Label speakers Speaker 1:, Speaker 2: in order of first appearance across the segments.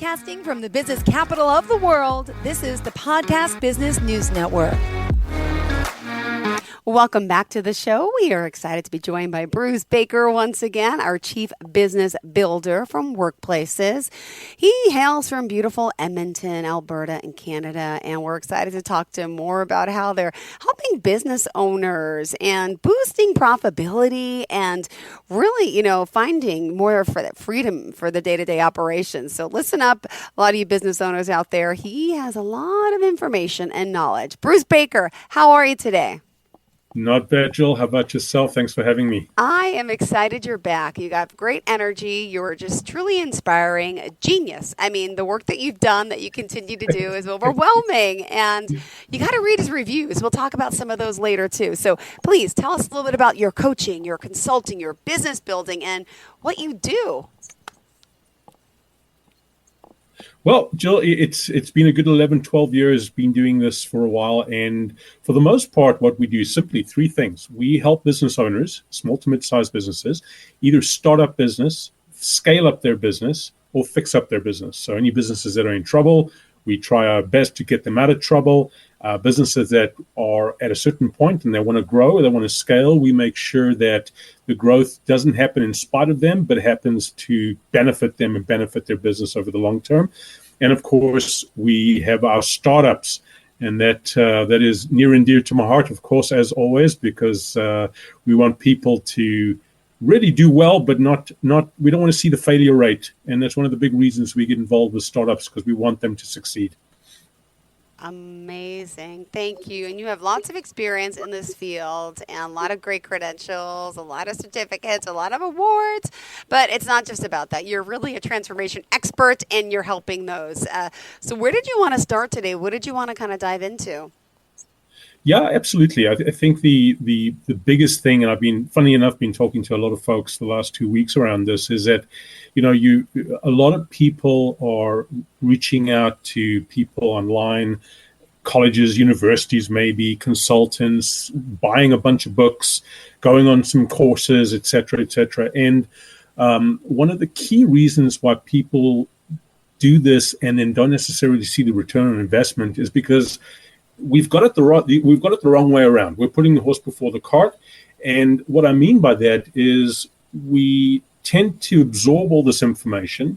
Speaker 1: Broadcasting from the business capital of the world, this is the Podcast Business News Network. Welcome back to the show. We are excited to be joined by Bruce Baker once again, our Chief Business Builder from Workplaces. He hails from beautiful Edmonton, Alberta in Canada, and we're excited to talk to him more about how they're helping business owners and boosting profitability and really, finding more for that freedom for the day-to-day operations. So listen up, a lot of you business owners out there. He has a lot of information and knowledge. Bruce Baker, how are you today?
Speaker 2: Not bad, Jill. How about yourself? Thanks for having me.
Speaker 1: I am excited you're back. You got great energy. You're just truly inspiring. A genius. I mean, the work that you've done, that you continue to do is overwhelming. And you got to read his reviews. We'll talk about some of those later, too. So please tell us a little bit about your coaching, your consulting, your business building, and what you do.
Speaker 2: Well, Jill, it's been a good 11, 12 years, been doing this for a while. And for the most part, what we do is simply three things. We help business owners, small to mid-sized businesses, either start up business, scale up their business, or fix up their business. So any businesses that are in trouble, we try our best to get them out of trouble. Businesses that are at a certain point and they want to grow, they want to scale, we make sure that the growth doesn't happen in spite of them, but happens to benefit them and benefit their business over the long term. And of course, we have our startups, and that is near and dear to my heart, of course, as always, because we want people to really do well, but not we don't want to see the failure rate. And that's one of the big reasons we get involved with startups, because we want them to succeed.
Speaker 1: Amazing. Thank you. And you have lots of experience in this field and a lot of great credentials, a lot of certificates, a lot of awards, but it's not just about that. You're really a transformation expert and you're helping those. So where did you want to start today? What did you want to kind of dive into?
Speaker 2: Yeah, absolutely. I think the biggest thing, and I've been, funny enough, been talking to a lot of folks the last 2 weeks around this, is that, a lot of people are reaching out to people online, colleges, universities, maybe consultants, buying a bunch of books, going on some courses, et cetera, et cetera. And one of the key reasons why people do this and then don't necessarily see the return on investment is because we've got it the wrong way around. We're putting the horse before the cart. And what I mean by that is we tend to absorb all this information,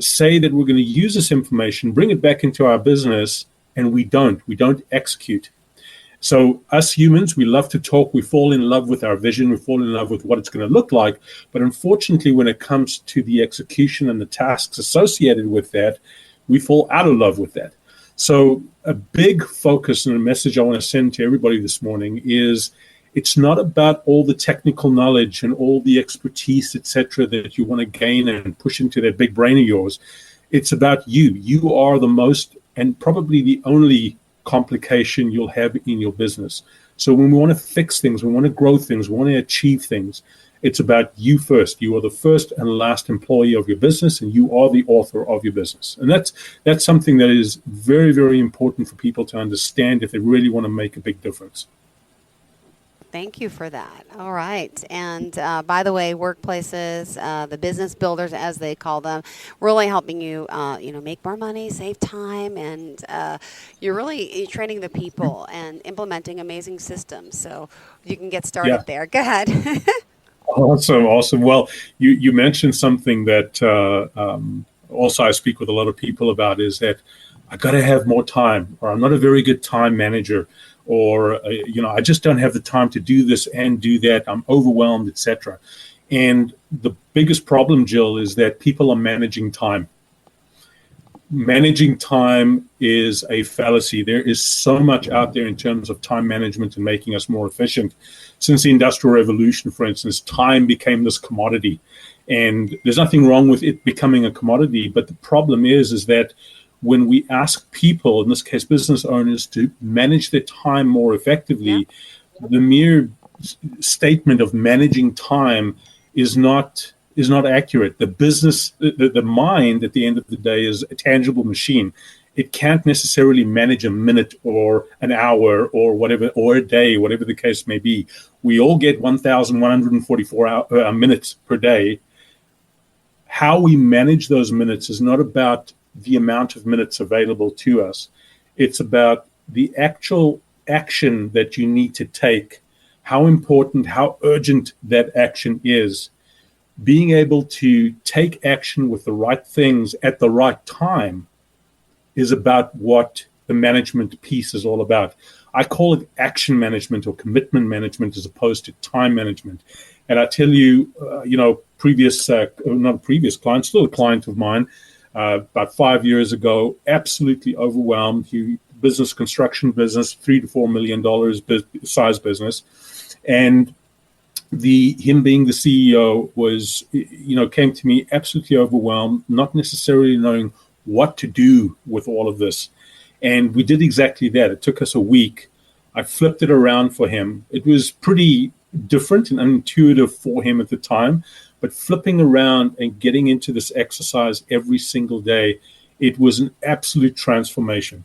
Speaker 2: say that we're going to use this information, bring it back into our business, and we don't execute. So us humans, we love to talk. We fall in love with our vision. We fall in love with what it's going to look like. But unfortunately, when it comes to the execution and the tasks associated with that, we fall out of love with that. So a big focus and a message I want to send to everybody this morning is it's not about all the technical knowledge and all the expertise, et cetera, that you want to gain and push into that big brain of yours. It's about you. You are the most and probably the only complication you'll have in your business. So when we want to fix things, we want to grow things, we want to achieve things, it's about you first. You are the first and last employee of your business, and you are the author of your business. And that's something that is very, very important for people to understand if they really want to make a big difference.
Speaker 1: Thank you for that. All right. And by the way, Workplaces, the business builders, as they call them, really helping you, make more money, save time, and you're training the people and implementing amazing systems. So you can get started there. Go ahead.
Speaker 2: Awesome. Well, you mentioned something that also I speak with a lot of people about, is that I got to have more time, or I'm not a very good time manager, or I just don't have the time to do this and do that. I'm overwhelmed, etc. And the biggest problem, Jill, is that people are managing time. Managing time is a fallacy. There is so much out there in terms of time management and making us more efficient. Since the Industrial Revolution, for instance, time became this commodity. And there's nothing wrong with it becoming a commodity. But the problem is that when we ask people, in this case business owners, to manage their time more effectively, the mere statement of managing time is not accurate. The mind at the end of the day is a tangible machine. It can't necessarily manage a minute or an hour or whatever, or a day, whatever the case may be. We all get 1,144 minutes per day. how we manage those minutes is not about the amount of minutes available to us. It's about the actual action that you need to take, how important, how urgent that action is. Being able to take action with the right things at the right time is about what the management piece is all about. I call it action management or commitment management as opposed to time management. And I tell you, not a previous client, still a client of mine, about 5 years ago, absolutely overwhelmed. Construction business, $3 to $4 million size business. And him being the CEO was, came to me absolutely overwhelmed, not necessarily knowing what to do with all of this. And we did exactly that. It took us a week. I flipped it around for him. It was pretty different and unintuitive for him at the time, but flipping around and getting into this exercise every single day, it was an absolute transformation.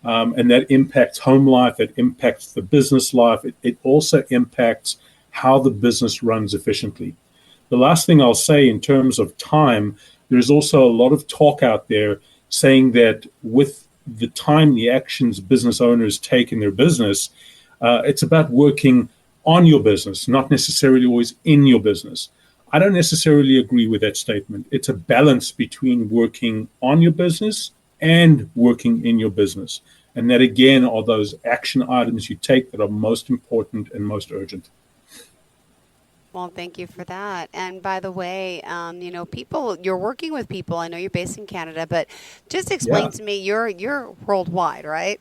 Speaker 2: And that impacts home life. It impacts the business life. It also impacts how the business runs efficiently. The last thing I'll say in terms of time, there's also a lot of talk out there saying that with the time, the actions business owners take in their business, it's about working on your business, not necessarily always in your business. I don't necessarily agree with that statement. It's a balance between working on your business and working in your business. And that, again, are those action items you take that are most important and most urgent.
Speaker 1: Well, thank you for that. And by the way, people, you're working with people. I know you're based in Canada, but just explain to me, you're worldwide, right?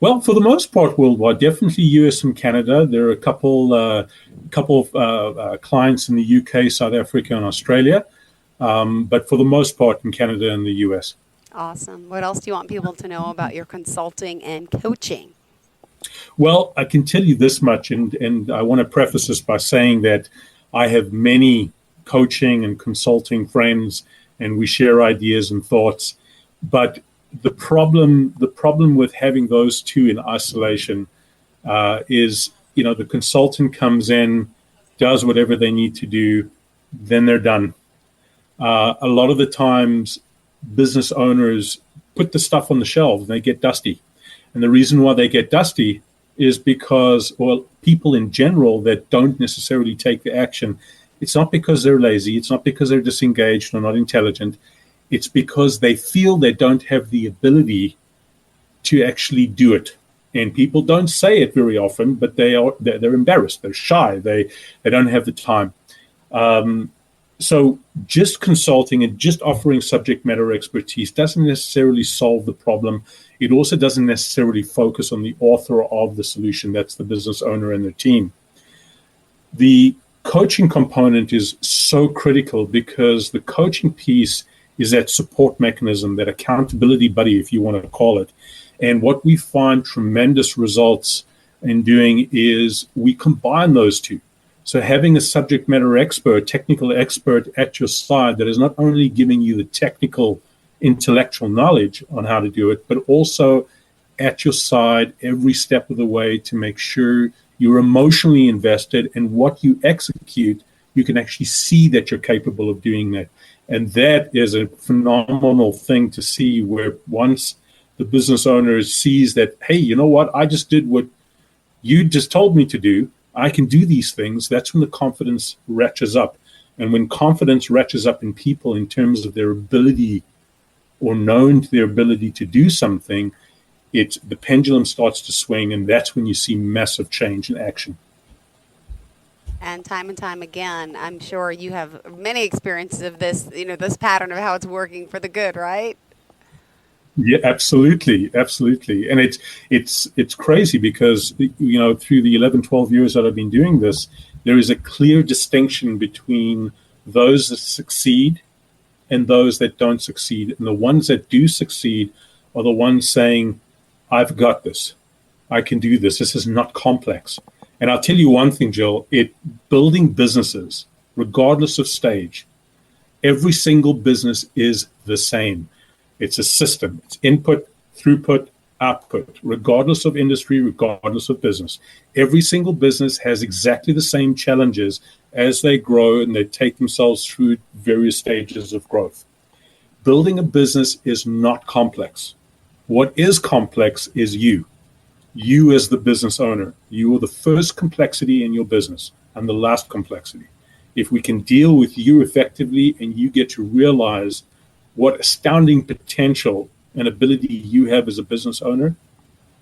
Speaker 2: Well, for the most part, worldwide, definitely US and Canada. There are a couple of clients in the UK, South Africa, and Australia, but for the most part in Canada and the US.
Speaker 1: Awesome. What else do you want people to know about your consulting and coaching?
Speaker 2: Well, I can tell you this much, and I want to preface this by saying that I have many coaching and consulting friends, and we share ideas and thoughts. But the problem with having those two in isolation is, the consultant comes in, does whatever they need to do, then they're done. A lot of the times, business owners put the stuff on the shelves and they get dusty. And the reason why they get dusty is because, people in general that don't necessarily take the action, it's not because they're lazy, it's not because they're disengaged or not intelligent, it's because they feel they don't have the ability to actually do it. And people don't say it very often, but they're embarrassed, they're shy, they don't have the time. So just consulting and just offering subject matter expertise doesn't necessarily solve the problem. It also doesn't necessarily focus on the author of the solution. That's the business owner and their team. The coaching component is so critical because the coaching piece is that support mechanism, that accountability buddy, if you want to call it. And what we find tremendous results in doing is we combine those two. So having a subject matter expert, technical expert at your side that is not only giving you the technical, intellectual knowledge on how to do it, but also at your side every step of the way to make sure you're emotionally invested in what you execute, you can actually see that you're capable of doing that. And that is a phenomenal thing to see, where once the business owner sees that, hey, you know what, I just did what you just told me to do, I can do these things, that's when the confidence ratchets up. And when confidence ratchets up in people in terms of their ability or known to their ability to do something, the pendulum starts to swing, and that's when you see massive change in action.
Speaker 1: And time again, I'm sure you have many experiences of this, this pattern of how it's working for the good, right?
Speaker 2: Yeah, absolutely. And it's crazy because, through the 11, 12 years that I've been doing this, there is a clear distinction between those that succeed and those that don't succeed. And the ones that do succeed are the ones saying, I've got this. I can do this. This is not complex. And I'll tell you one thing, Jill, building businesses, regardless of stage, every single business is the same. It's a system. It's input, throughput, output, regardless of industry, regardless of business. Every single business has exactly the same challenges as they grow and they take themselves through various stages of growth. Building a business is not complex. What is complex is you. You as the business owner. You are the first complexity in your business and the last complexity. If we can deal with you effectively and you get to realize what astounding potential and ability you have as a business owner,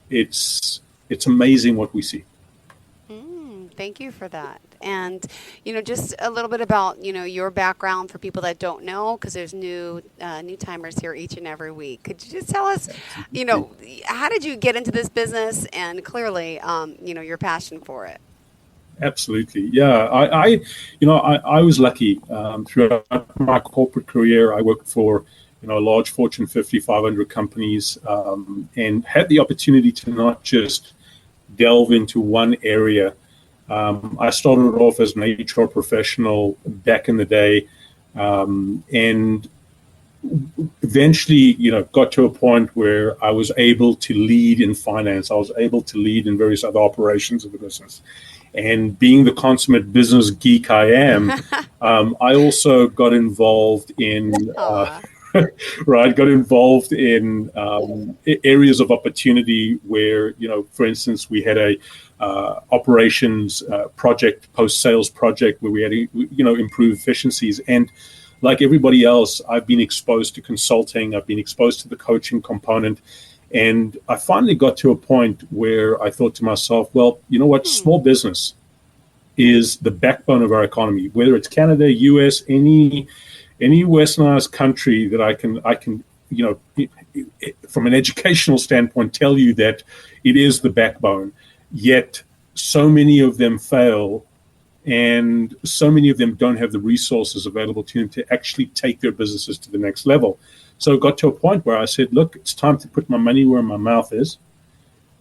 Speaker 2: it's amazing what we see.
Speaker 1: Thank you for that. And, just a little bit about, your background for people that don't know, because there's new timers here each and every week. Could you just tell us, how did you get into this business and clearly, your passion for it?
Speaker 2: Absolutely. Yeah. I was lucky throughout my corporate career. I worked for, large Fortune 50, 500 companies and had the opportunity to not just delve into one area. I started off as an HR professional back in the day, and eventually, got to a point where I was able to lead in finance. I was able to lead in various other operations of the business. And being the consummate business geek I am, I also got involved in areas of opportunity where, for instance, we had a operations project, post-sales project where we had to, improve efficiencies. And like everybody else, I've been exposed to consulting. I've been exposed to the coaching component. And I finally got to a point where I thought to myself, well, you know what? Small business is the backbone of our economy, whether it's Canada, US, any westernized country that I can, from an educational standpoint, tell you that it is the backbone. Yet so many of them fail, and so many of them don't have the resources available to them to actually take their businesses to the next level. So it got to a point where I said, look, it's time to put my money where my mouth is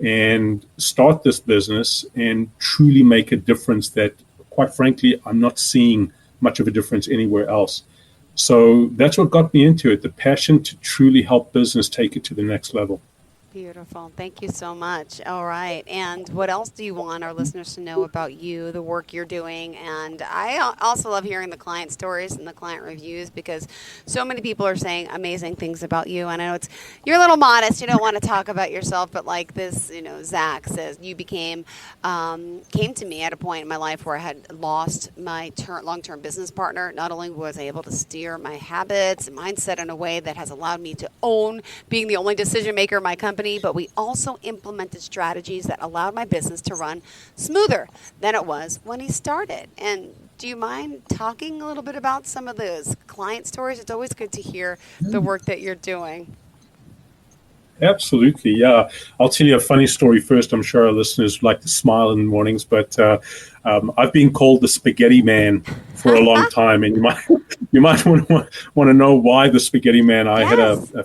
Speaker 2: and start this business and truly make a difference that, quite frankly, I'm not seeing much of a difference anywhere else. So that's what got me into it, the passion to truly help business take it to the next level.
Speaker 1: Beautiful. Thank you so much. All right. And what else do you want our listeners to know about you, the work you're doing? And I also love hearing the client stories and the client reviews, because so many people are saying amazing things about you. And I know you're a little modest. You don't want to talk about yourself, but like this, Zach says, you came to me at a point in my life where I had lost my long-term business partner. Not only was I able to steer my habits and mindset in a way that has allowed me to own being the only decision maker in my company, but we also implemented strategies that allowed my business to run smoother than it was when he started. And do you mind talking a little bit about some of those client stories? It's always good to hear the work that you're doing.
Speaker 2: Absolutely, yeah. I'll tell you a funny story first. I'm sure our listeners like to smile in the mornings, but I've been called the Spaghetti Man for a long time, and you might want to know why the Spaghetti Man. I had a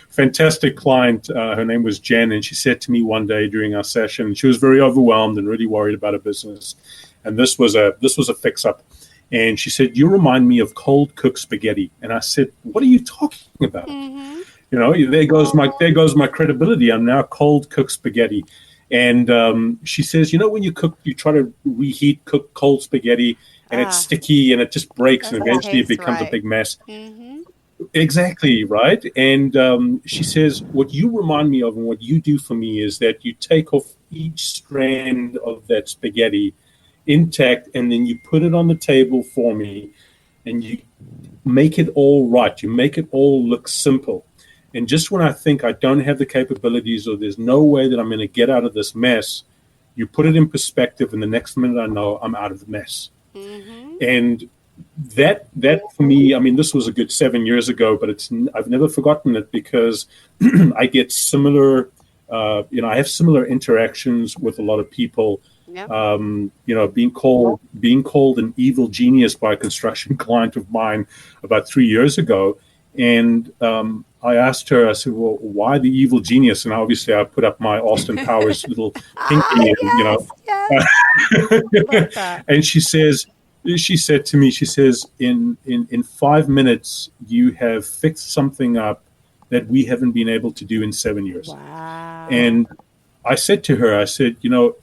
Speaker 2: fantastic client. Her name was Jen, and she said to me one day during our session, she was very overwhelmed and really worried about her business, and this was a fix-up. And she said, "You remind me of cold cooked spaghetti." And I said, "What are you talking about?" Mm-hmm. There goes my credibility. I'm now cold cooked spaghetti. And she says, when you cook, you try to cook cold spaghetti, and it's sticky and it just breaks, and eventually it becomes a big mess. Mm-hmm. Exactly, right? And she says, what you remind me of and what you do for me is that you take off each strand of that spaghetti intact, and then you put it on the table for me, and you make it all right. You make it all look simple. And just when I think I don't have the capabilities or there's no way that I'm going to get out of this mess, you put it in perspective, and the next minute I know I'm out of the mess. Mm-hmm. And that for me, I mean, this was a good 7 years ago, but I've never forgotten it, because I get similar, I have similar interactions with a lot of people. Yep. Being called an evil genius by a construction client of mine about 3 years ago. And I asked her, I said, well, why the evil genius? And obviously I put up my Austin Powers little pinky, and she said to me, in 5 minutes, you have fixed something up that we haven't been able to do in 7 years.
Speaker 1: Wow.
Speaker 2: And I said to her, I said,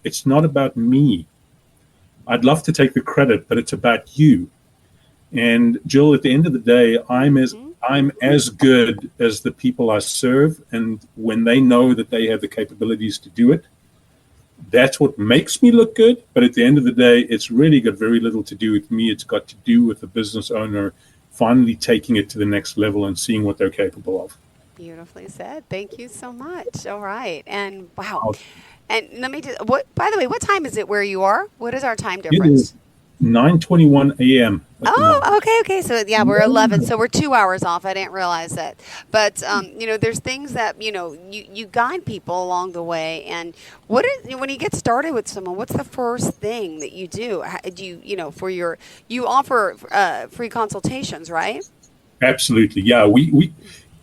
Speaker 2: it's not about me. I'd love to take the credit, but it's about you. And Jill, at the end of the day, I'm as good as the people I serve. And when they know that they have the capabilities to do it, that's what makes me look good. But at the end of the day, it's really got very little to do with me. It's got to do with the business owner finally taking it to the next level and seeing what they're capable of.
Speaker 1: Beautifully said. Thank you so much. All right. And wow. And let me just, by the way, what time is it where you are? What is our time difference?
Speaker 2: It is 9:21 a.m.
Speaker 1: Oh, okay. So yeah, we're 11. So we're 2 hours off. I didn't realize that. But there's things that you guide people along the way. And when you get started with someone, what's the first thing that you do? Do you offer free consultations, right?
Speaker 2: Absolutely.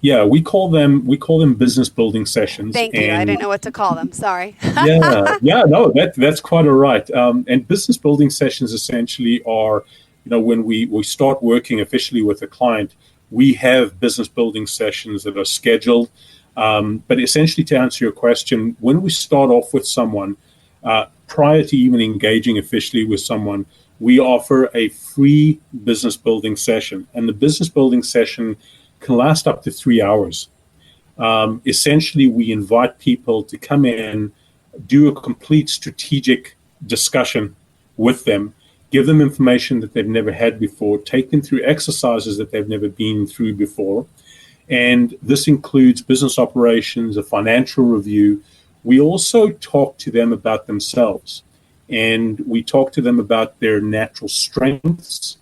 Speaker 2: Yeah, we call them business building sessions.
Speaker 1: Thank you. I didn't know what to call them. Sorry.
Speaker 2: No, that's quite all right. And business building sessions essentially are, when we start working officially with a client, we have business building sessions that are scheduled. But essentially, to answer your question, when we start off with someone, prior to even engaging officially with someone, we offer a free business building session. And the business building session can last up to 3 hours. Essentially, we invite people to come in, do a complete strategic discussion with them, give them information that they've never had before, take them through exercises that they've never been through before. And this includes business operations, a financial review. We also talk to them about themselves, and we talk to them about their natural strengths,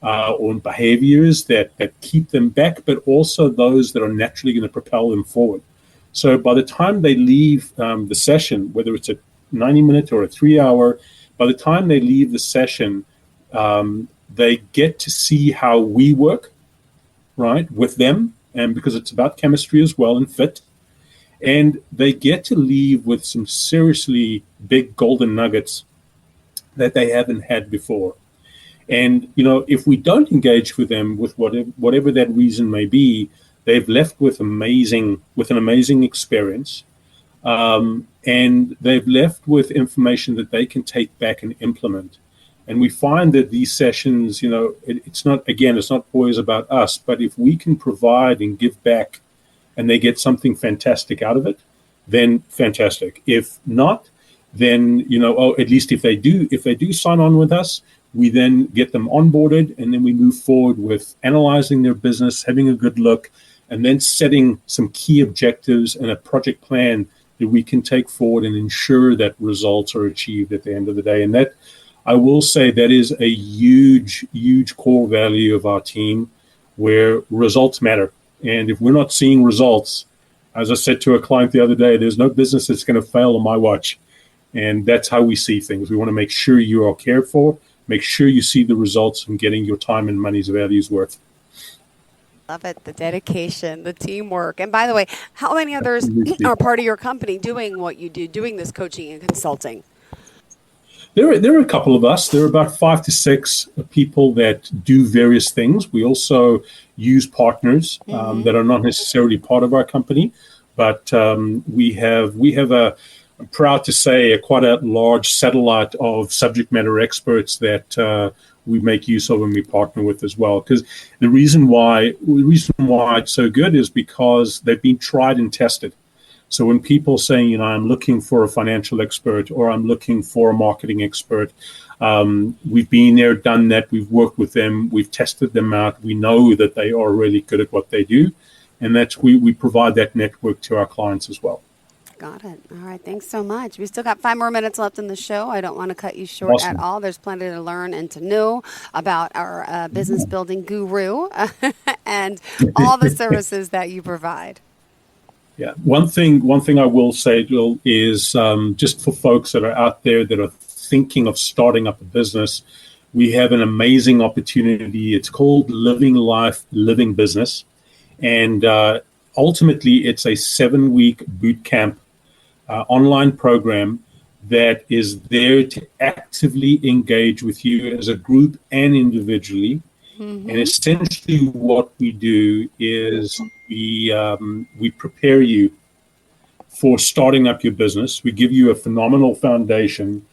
Speaker 2: or behaviors that keep them back, but also those that are naturally going to propel them forward. So by the time they leave the session, whether it's a 90-minute or a 3-hour, by the time they leave the session, they get to see how we work, right, with them, and because it's about chemistry as well and fit. And they get to leave with some seriously big golden nuggets that they haven't had before. And, if we don't engage with them with whatever that reason may be, they've left with an amazing experience. And they've left with information that they can take back and implement. And we find that these sessions, it's not always about us, but if we can provide and give back and they get something fantastic out of it, then fantastic. If not, then, at least if they do sign on with us, we then get them onboarded, and then we move forward with analyzing their business, having a good look, and then setting some key objectives and a project plan that we can take forward and ensure that results are achieved at the end of the day. And that, I will say, that is a huge, huge core value of our team, where results matter. And if we're not seeing results, as I said to a client the other day, there's no business that's going to fail on my watch. And that's how we see things. We want to make sure you are cared for, make sure you see the results and getting your time and money's values worth.
Speaker 1: Love it. The dedication, the teamwork. And by the way, how many others are part of your company doing what you do, doing this coaching and consulting?
Speaker 2: There are a couple of us. There are about 5 to 6 people that do various things. We also use partners that are not necessarily part of our company, but we have I'm proud to say, quite a large satellite of subject matter experts that we make use of and we partner with as well. Because the reason why it's so good is because they've been tried and tested. So when people saying, I'm looking for a financial expert or I'm looking for a marketing expert, we've been there, done that. We've worked with them. We've tested them out. We know that they are really good at what they do. And we provide that network to our clients as well.
Speaker 1: Got it. All right. Thanks so much. We still got 5 more minutes left in the show. I don't want to cut you short at all. There's plenty to learn and to know about our business building guru and all the services that you provide.
Speaker 2: Yeah. One thing I will say, Jill, is just for folks that are out there that are thinking of starting up a business, we have an amazing opportunity. It's called Living Life, Living Business. And ultimately, it's a 7-week boot camp online program that is there to actively engage with you as a group and individually And essentially what we do is we prepare you for starting up your business. We give you a phenomenal foundation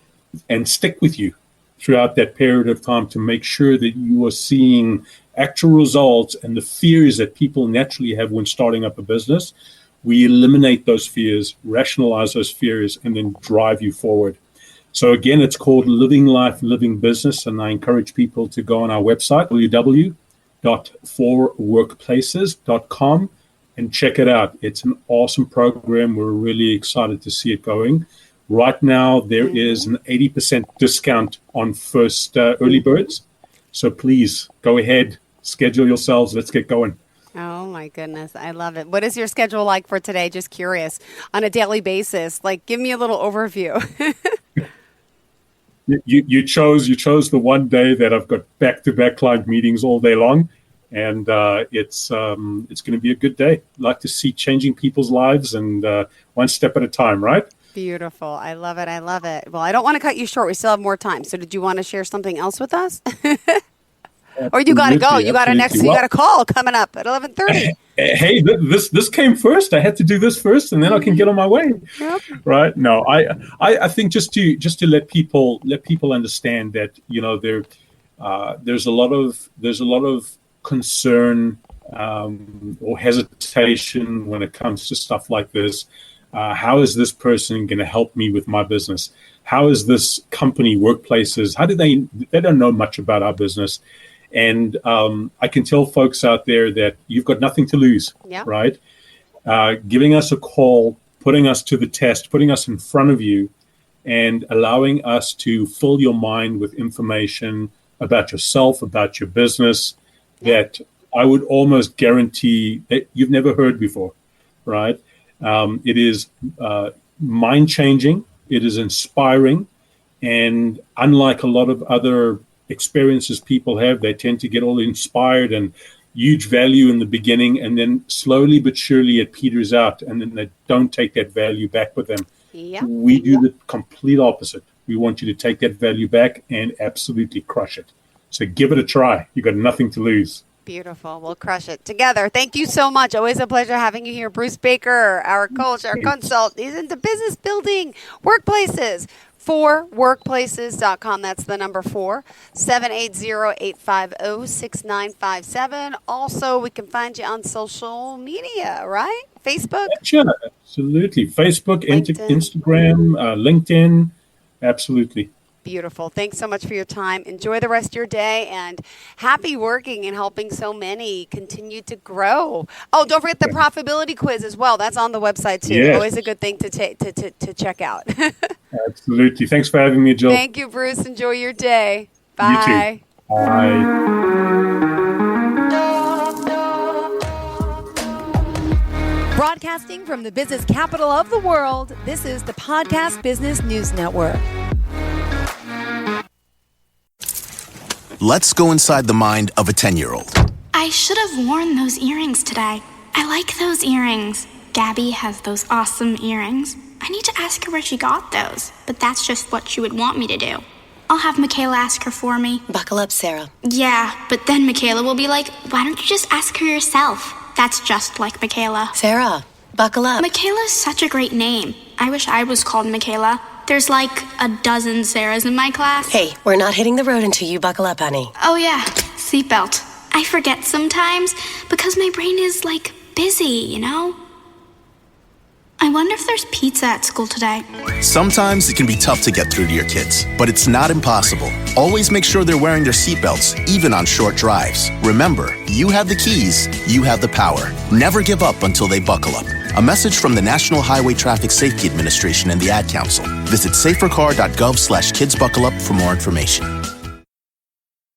Speaker 2: and stick with you throughout that period of time to make sure that you are seeing actual results, and the fears that people naturally have when starting up a business, we eliminate those fears, rationalize those fears, and then drive you forward. So again, it's called Living Life, Living Business, and I encourage people to go on our website, www.forworkplaces.com, and check it out. It's an awesome program. We're really excited to see it going. Right now, there is an 80% discount on first early birds. So please go ahead, schedule yourselves. Let's get going.
Speaker 1: Oh, my goodness. I love it. What is your schedule like for today? Just curious. On a daily basis, like, give me a little overview.
Speaker 2: You chose the one day that I've got back-to-back client meetings all day long, and it's going to be a good day. I'd like to see changing people's lives, and one step at a time, right?
Speaker 1: Beautiful. I love it. I love it. Well, I don't want to cut you short. We still have more time. So did you want to share something else with us? Or you got to go. You got a call coming up at 11:30.
Speaker 2: Hey, this came first. I had to do this first, and then I can get on my way.
Speaker 1: Yep.
Speaker 2: Right? No, I think just to let people understand that, you know, there's a lot of concern or hesitation when it comes to stuff like this. How is this person going to help me with my business? How is this company, workplaces? How do they don't know much about our business? And I can tell folks out there that you've got nothing to lose, right? Giving us a call, putting us to the test, putting us in front of you, and allowing us to fill your mind with information about yourself, about your business, that I would almost guarantee that you've never heard before, right? It is mind-changing. It is inspiring. And unlike a lot of other experiences people have, they tend to get all inspired and huge value in the beginning, and then slowly but surely it peters out, and then they don't take that value back with them. We do the complete opposite. We want you to take that value back and absolutely crush it. So give it a try. You've got nothing to lose.
Speaker 1: Beautiful. We'll crush it together. Thank you so much. Always a pleasure having you here. Bruce Baker, our coach, our consultant. He's into business building, workplaces. forworkplaces.com. That's the number 4, 780-850-6957. Also, we can find you on social media, right? Facebook?
Speaker 2: Sure, absolutely. Facebook, Instagram, LinkedIn. Absolutely.
Speaker 1: Beautiful. Thanks so much for your time. Enjoy the rest of your day, and happy working and helping so many continue to grow. Oh, don't forget the profitability quiz as well. That's on the website too.
Speaker 2: Yes.
Speaker 1: Always a good thing to check out.
Speaker 2: Absolutely. Thanks for having me, Jill.
Speaker 1: Thank you, Bruce. Enjoy your day. Bye.
Speaker 2: You too. Bye.
Speaker 3: Broadcasting from the business capital of the world, this is the Podcast Business News Network.
Speaker 4: Let's go inside the mind of a 10-year-old.
Speaker 5: I should have worn those earrings today. I like those earrings. Gabby has those awesome earrings. I need to ask her where she got those, but that's just what she would want me to do. I'll have Michaela ask her for me.
Speaker 6: Buckle up, Sarah.
Speaker 5: Yeah, but then Michaela will be like, why don't you just ask her yourself? That's just like Michaela.
Speaker 6: Sarah, buckle up.
Speaker 5: Michaela's such a great name. I wish I was called Michaela. There's like a dozen Sarahs in my class.
Speaker 6: Hey, we're not hitting the road until you buckle up, honey.
Speaker 5: Oh yeah, seatbelt. I forget sometimes because my brain is like busy, you know? I wonder if there's pizza at school today.
Speaker 4: Sometimes it can be tough to get through to your kids, but it's not impossible. Always make sure they're wearing their seatbelts, even on short drives. Remember, you have the keys, you have the power. Never give up until they buckle up. A message from the National Highway Traffic Safety Administration and the Ad Council. Visit safercar.gov/kidsbuckleup for more information.